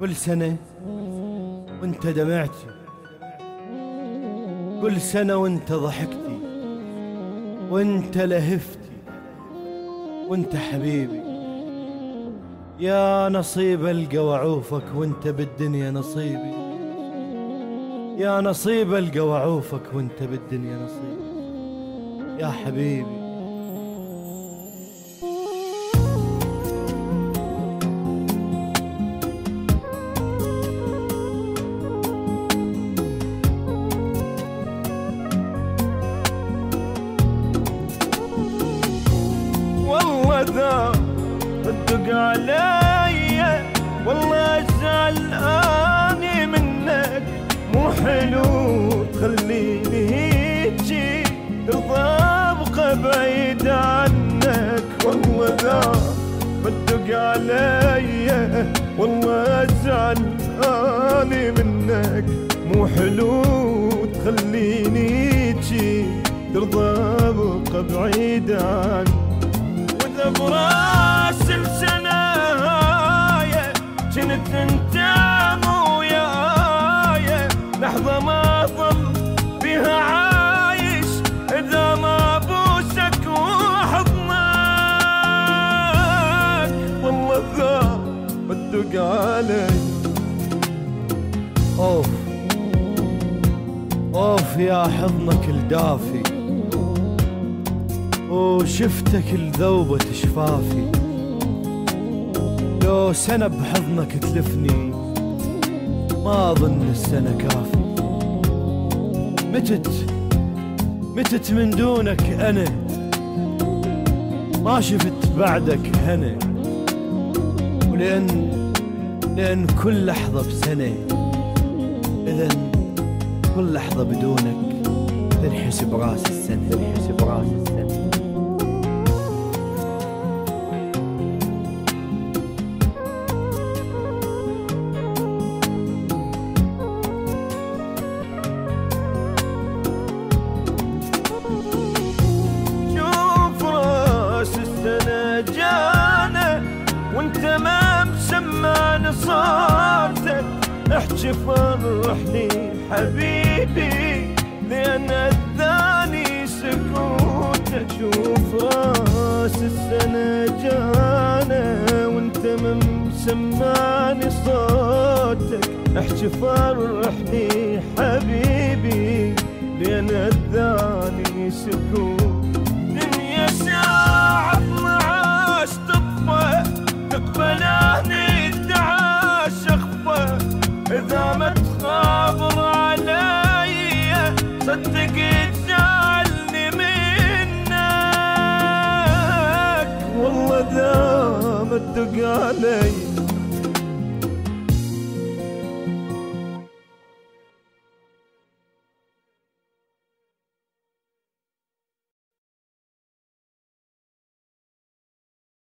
كل سنة وانت دمعتي، كل سنة وانت ضحكتي، وانت لهفتي، وانت حبيبي. يا نصيب القى وعوفك وانت بالدنيا نصيبي، يا نصيب القى وعوفك وانت بالدنيا نصيبي يا حبيبي. والله ذا صدق علي، والله زعلاني منك، مو حلو تخليني هيجي ترضى ابقى بعيد عنك. والله ذا صدق علي، والله زعلاني منك، مو حلو تخليني هيجي ترضى ابقى بعيد عنك. براس السنايا جنت انت ويايا، لحظة ما ظل بها عايش اذا ما بوسك وحضنك. والله ذا بدق علي. اوف اوف يا حضنك الدافي، وشفتك الذوبة شفافي، لو سنة بحضنك تلفني ما أظن السنة كافي. متت من دونك أنا، ما شفت بعدك هنا، لأن كل لحظة بسنة، إذن كل لحظة بدونك تنحسب راس السنة، تنحسب راس السنة. وانت ما مسمعني صوتك، احكي فرحني حبيبي لان الثاني سكوتك. شوف راس السنة جانا وانت ما مسمعني صوتك، احكي فرحني حبيبي لان الثاني سكوت. دنيا ساعة 12 تطفى، تقبلاني الدعاش اخفى، اذا ما تخابر علي صدق تزعلني منك. والله ذا ما تدق علي.